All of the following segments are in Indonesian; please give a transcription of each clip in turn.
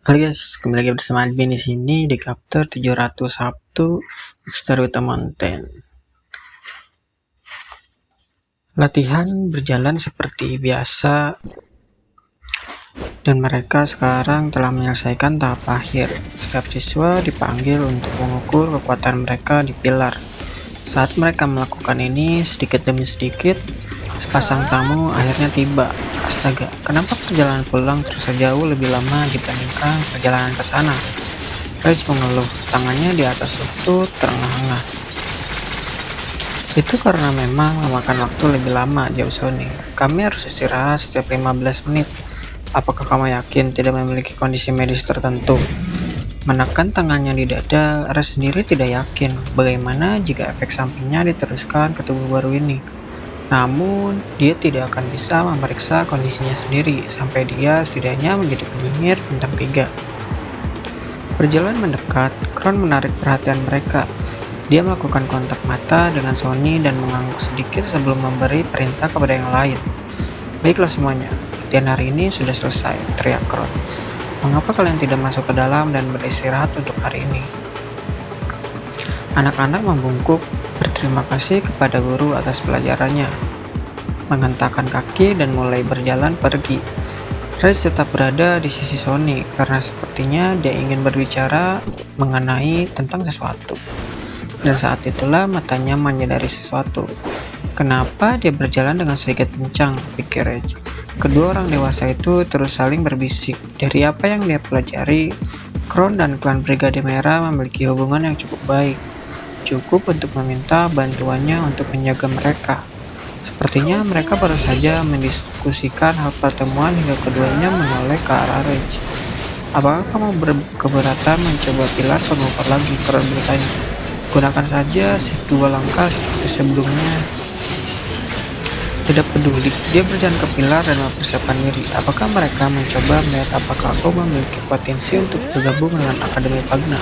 Halo guys, kembali lagi bersama Admin di sini di chapter 701 Staruta Mountain. Latihan berjalan seperti biasa dan mereka sekarang telah menyelesaikan tahap akhir. Setiap siswa dipanggil untuk mengukur kekuatan mereka di pilar. Saat mereka melakukan ini sedikit demi sedikit, sepasang tamu akhirnya tiba. Astaga, kenapa perjalanan pulang terasa jauh lebih lama dibandingkan perjalanan ke sana? Rage mengeluh, tangannya di atas lutut terengah-engah. Itu karena memang memakan waktu lebih lama, jawab Sony. Kami harus istirahat setiap 15 menit. Apakah kamu yakin tidak memiliki kondisi medis tertentu? Menekan tangannya di dada, Rage sendiri tidak yakin bagaimana jika efek sampingnya diteruskan ke tubuh baru ini. Namun, dia tidak akan bisa memeriksa kondisinya sendiri sampai dia setidaknya menjadi penyihir bintang 3. Berjalan mendekat, Kron menarik perhatian mereka. Dia melakukan kontak mata dengan Sony dan mengangguk sedikit sebelum memberi perintah kepada yang lain. Baiklah semuanya, latihan hari ini sudah selesai, teriak Kron. Mengapa kalian tidak masuk ke dalam dan beristirahat untuk hari ini? Anak-anak membungkuk, berterima kasih kepada guru atas pelajarannya, menghentakkan kaki dan mulai berjalan pergi. Rage tetap berada di sisi Sony karena sepertinya dia ingin berbicara mengenai tentang sesuatu. Dan saat itulah matanya menyadari sesuatu. Kenapa dia berjalan dengan sedikit kencang, pikir Rage. Kedua orang dewasa itu terus saling berbisik. Dari apa yang dia pelajari, Kron dan klan Brigade Merah memiliki hubungan yang cukup baik. Cukup untuk meminta bantuannya untuk menjaga mereka. Sepertinya mereka baru saja mendiskusikan hal pertemuan hingga keduanya menoleh ke arah Rage. Apakah kamu berkeberatan mencoba pilar pengukur lagi? Kron bertanya. Gunakan saja shift 2 langkah seperti sebelumnya. Tidak peduli, dia berjalan ke pilar dan mempersiapkan diri. Apakah mereka mencoba melihat apakah aku memiliki potensi untuk bergabung dengan Akademi Pagna?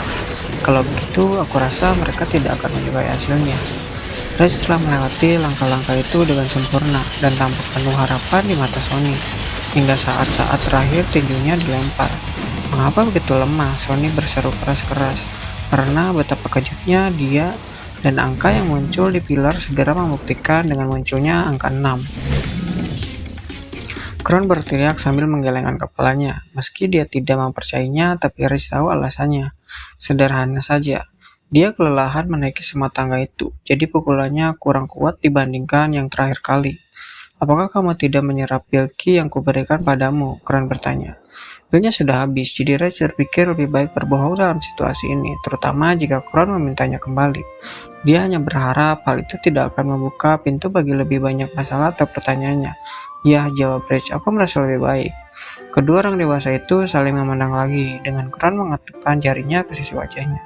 Kalau begitu, aku rasa mereka tidak akan menyukai hasilnya. Rage telah melewati langkah-langkah itu dengan sempurna dan tampak penuh harapan di mata Sony. Hingga saat-saat terakhir tinjunya dilempar. Mengapa begitu lemah? Sony berseru keras-keras. Karena betapa kejutnya dia dan angka yang muncul di pilar segera membuktikan dengan munculnya angka 6. Kron berteriak sambil menggelengkan kepalanya. Meski dia tidak mempercayainya, tapi Rage tahu alasannya. Sederhana saja. Dia kelelahan menaiki semua tangga itu, jadi pukulannya kurang kuat dibandingkan yang terakhir kali. Apakah kamu tidak menyerap pil ki yang kuberikan padamu? Kron bertanya. Pilnya sudah habis, jadi Rage berpikir lebih baik berbohong dalam situasi ini, terutama jika Kron memintanya kembali. Dia hanya berharap hal itu tidak akan membuka pintu bagi lebih banyak masalah atau pertanyaannya. Ya, jawab Rage, aku merasa lebih baik. Kedua orang dewasa itu saling memandang lagi, dengan Kron mengetukkan jarinya ke sisi wajahnya.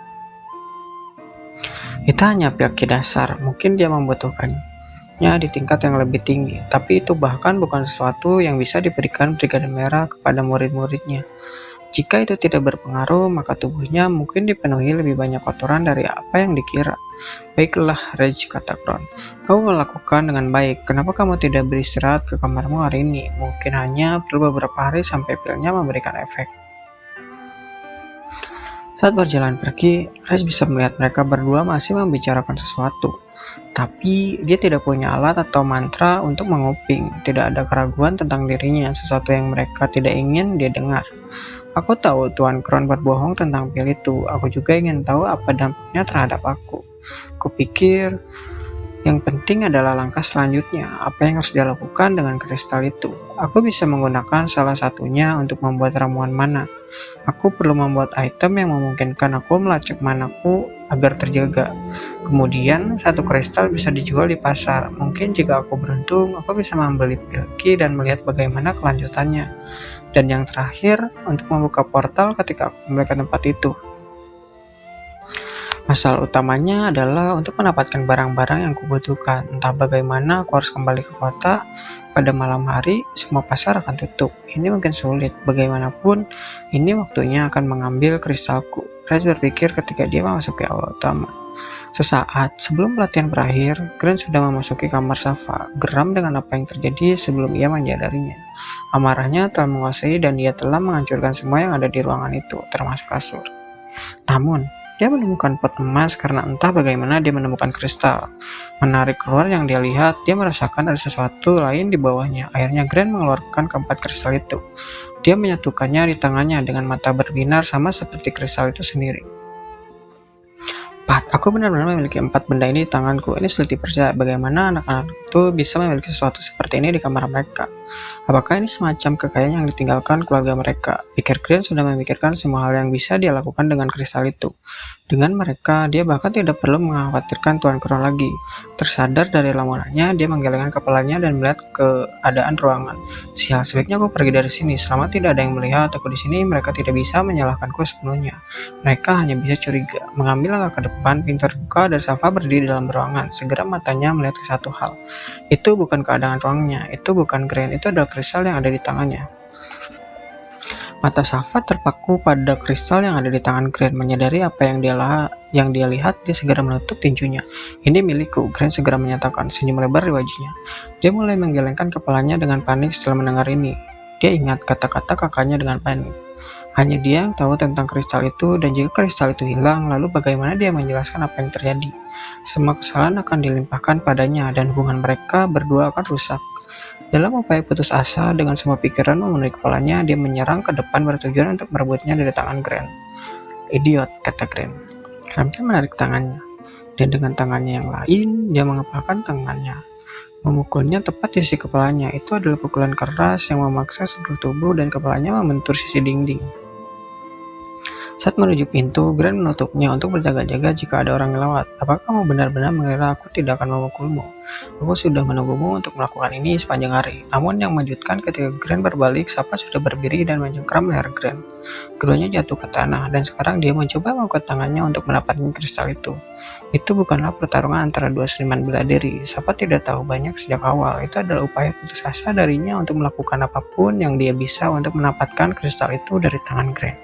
Itu hanya pil dasar, mungkin dia membutuhkannya di tingkat yang lebih tinggi, tapi itu bahkan bukan sesuatu yang bisa diberikan Brigade Merah kepada murid-muridnya. Jika itu tidak berpengaruh, maka tubuhnya mungkin dipenuhi lebih banyak kotoran dari apa yang dikira. Baiklah, Rage, kata Kron. Kamu melakukan dengan baik. Kenapa kamu tidak beristirahat ke kamarmu hari ini? Mungkin hanya perlu beberapa hari sampai pilnya memberikan efek. Saat berjalan pergi, Rage bisa melihat mereka berdua masih membicarakan sesuatu. Tapi dia tidak punya alat atau mantra untuk menguping. Tidak ada keraguan tentang dirinya, sesuatu yang mereka tidak ingin dia dengar. Aku tahu Tuan Kron berbohong tentang pil itu. Aku juga ingin tahu apa dampaknya terhadap aku. Kupikir yang penting adalah langkah selanjutnya. Apa yang harus dilakukan dengan kristal itu? Aku bisa menggunakan salah satunya untuk membuat ramuan mana. Aku perlu membuat item yang memungkinkan aku melacak manaku agar terjaga. Kemudian, satu kristal bisa dijual di pasar. Mungkin jika aku beruntung, aku bisa membeli pilki dan melihat bagaimana kelanjutannya. Dan yang terakhir, untuk membuka portal ketika aku kembali ke tempat itu. Masalah utamanya adalah untuk mendapatkan barang-barang yang kubutuhkan. Entah bagaimana aku harus kembali ke kota. Pada malam hari, semua pasar akan tutup. Ini mungkin sulit. Bagaimanapun, ini waktunya akan mengambil kristalku. Rice berpikir ketika dia memasuki aula utama. Sesaat sebelum pelatihan berakhir, Grant sudah memasuki kamar Safa, geram dengan apa yang terjadi sebelum ia menyadarinya. Amarahnya telah menguasai dan dia telah menghancurkan semua yang ada di ruangan itu, termasuk kasur. Namun, dia menemukan pot emas karena entah bagaimana dia menemukan kristal. Menarik keluar yang dia lihat, dia merasakan ada sesuatu lain di bawahnya. Akhirnya Grant mengeluarkan keempat kristal itu. Dia menyatukannya di tangannya dengan mata berbinar sama seperti kristal itu sendiri. Aku benar-benar memiliki 4 benda ini di tanganku. Ini sulit dipercaya bagaimana anak-anak itu bisa memiliki sesuatu seperti ini di kamar mereka. Apakah ini semacam kekayaan yang ditinggalkan keluarga mereka? Pikir Grant sudah memikirkan semua hal yang bisa dia lakukan dengan kristal itu. Dengan mereka, dia bahkan tidak perlu mengkhawatirkan Tuan Crown lagi. Tersadar dari lamunannya, dia menggelengkan kepalanya dan melihat keadaan ruangan. Sial, sebaiknya aku pergi dari sini. Selama tidak ada yang melihat aku di sini, mereka tidak bisa menyalahkanku sepenuhnya. Mereka hanya bisa curiga. Mengambil langkah ke depan, pintu terbuka dan Safa berdiri dalam ruangan. Segera matanya melihat ke satu hal. Itu bukan keadaan ruangnya, itu bukan Grant, itu adalah kristal yang ada di tangannya. Mata Safa terpaku pada kristal yang ada di tangan Grant. Menyadari apa yang dia lihat, dia segera menutup tinjunya. Ini milikku, Grant segera menyatakan, senyum lebar di wajahnya. Dia mulai menggelengkan kepalanya dengan panik setelah mendengar ini. Dia ingat kata-kata kakaknya dengan panik. Hanya dia yang tahu tentang kristal itu, dan jika kristal itu hilang, lalu bagaimana dia menjelaskan apa yang terjadi? Semua kesalahan akan dilimpahkan padanya, dan hubungan mereka berdua akan rusak. Dalam upaya putus asa, dengan semua pikiran memenuhi kepalanya, dia menyerang ke depan bertujuan untuk merebutnya dari tangan Grant. Idiot, kata Grant, sambil menarik tangannya. Dan dengan tangannya yang lain, dia mengepalkan tangannya. Memukulnya tepat di sisi kepalanya. Itu adalah pukulan keras yang memaksa seluruh tubuh dan kepalanya membentur sisi dinding. Saat menuju pintu, Grant menutupnya untuk berjaga-jaga jika ada orang yang lewat. Apakah kamu benar-benar mengira aku tidak akan memukulmu? Aku sudah menunggumu untuk melakukan ini sepanjang hari. Namun yang mengejutkan ketika Grant berbalik, Safa sudah berdiri dan mencengkram leher Grant. Keduanya jatuh ke tanah dan sekarang dia mencoba mengangkat tangannya untuk mendapatkan kristal itu. Itu bukanlah pertarungan antara dua seniman bela diri. Safa tidak tahu banyak sejak awal. Itu adalah upaya putus asa darinya untuk melakukan apapun yang dia bisa untuk mendapatkan kristal itu dari tangan Grant.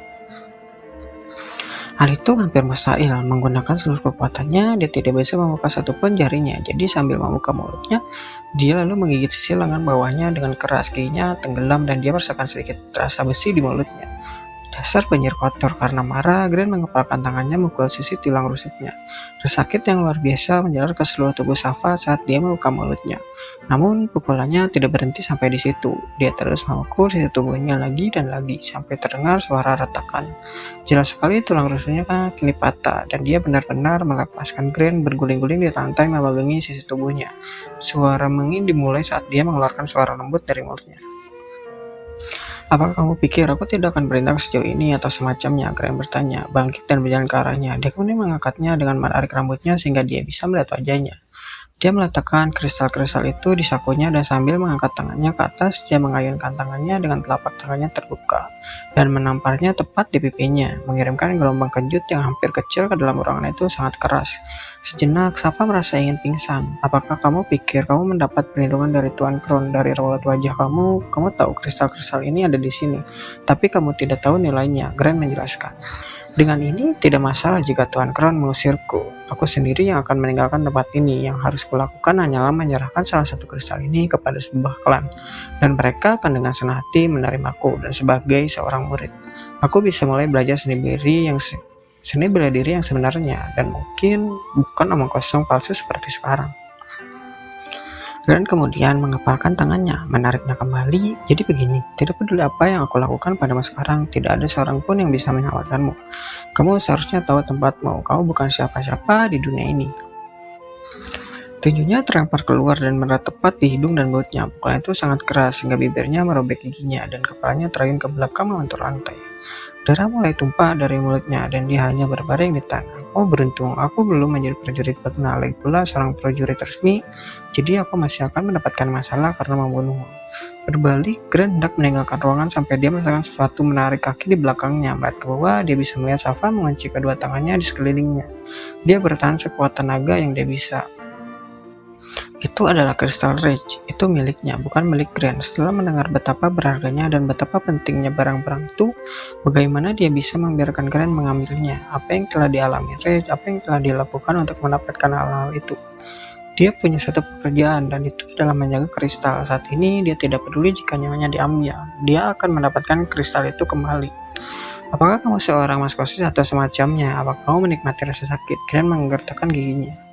Hal itu hampir mustahil. Menggunakan seluruh kekuatannya, dia tidak bisa membuka satupun jarinya. Jadi sambil membuka mulutnya, dia lalu menggigit sisi lengan bawahnya dengan keras. Giginya tenggelam dan dia merasakan sedikit terasa besi di mulutnya. Dasar penyihir kotor. Karena marah, Grant mengepalkan tangannya memukul sisi tulang rusuknya. Rasa sakit yang luar biasa menjalar ke seluruh tubuh Safa saat dia membuka mulutnya. Namun pukulannya tidak berhenti sampai di situ. Dia terus memukul sisi tubuhnya lagi dan lagi sampai terdengar suara retakan. Jelas sekali tulang rusuknya kini patah dan dia benar-benar melepaskan Grant berguling-guling di lantai memegangi sisi tubuhnya. Suara mengin dimulai saat dia mengeluarkan suara lembut dari mulutnya. Apakah kamu pikir aku tidak akan bertindak sejauh ini atau semacamnya? Graham bertanya, bangkit dan berjalan ke arahnya. Dia kemudian mengangkatnya dengan menarik rambutnya sehingga dia bisa melihat wajahnya. Dia meletakkan kristal-kristal itu di sakunya dan sambil mengangkat tangannya ke atas, dia mengayunkan tangannya dengan telapak tangannya terbuka dan menamparnya tepat di pipinya, mengirimkan gelombang kejut yang hampir kecil ke dalam ruangan itu sangat keras. Sejenak, Safa merasa ingin pingsan. Apakah kamu pikir kamu mendapat perlindungan dari Tuan Crown dari raut wajah kamu? Kamu tahu kristal-kristal ini ada di sini, tapi kamu tidak tahu nilainya, Grant menjelaskan. Dengan ini, tidak masalah jika Tuan Crown mengusirku. Aku sendiri yang akan meninggalkan tempat ini. Yang harus kulakukan hanyalah menyerahkan salah satu kristal ini kepada sebuah klan. Dan mereka akan dengan senang hati menerimaku dan sebagai seorang murid. Aku bisa mulai belajar seni bela diri yang sebenarnya. Dan mungkin bukan omong kosong palsu seperti sekarang. Dan kemudian mengepalkan tangannya, menariknya kembali. Jadi begini, tidak peduli apa yang aku lakukan padamu sekarang, tidak ada seorang pun yang bisa menyelamatkanmu. Kamu seharusnya tahu tempatmu, kamu bukan siapa-siapa di dunia ini. Tinjunya terlempar keluar dan mendarat tepat di hidung dan mulutnya. Pukulan itu sangat keras hingga bibirnya merobek giginya dan kepalanya terayun ke belakang menyentuh lantai. Darah mulai tumpah dari mulutnya dan dia hanya berbaring di tanah. Oh beruntung, aku belum menjadi prajurit Batna, lagi pula seorang prajurit resmi, jadi aku masih akan mendapatkan masalah karena membunuhmu. Berbalik, Grant hendak meninggalkan ruangan sampai dia merasakan sesuatu menarik kaki di belakangnya. Melihat ke bawah, dia bisa melihat Safa mengunci kedua tangannya di sekelilingnya. Dia bertahan sekuat tenaga yang dia bisa. Itu adalah kristal Rage, itu miliknya, bukan milik Grant. Setelah mendengar betapa berharganya dan betapa pentingnya barang-barang itu, bagaimana dia bisa membiarkan Grant mengambilnya? Apa yang telah dialami Rage? Apa yang telah dilakukan untuk mendapatkan hal-hal itu? Dia punya suatu pekerjaan dan itu adalah menjaga kristal. Saat ini dia tidak peduli jika nyawanya diambil. Dia akan mendapatkan kristal itu kembali. Apakah kamu seorang maskosis atau semacamnya? Apakah kamu menikmati rasa sakit? Grant menggertakkan giginya.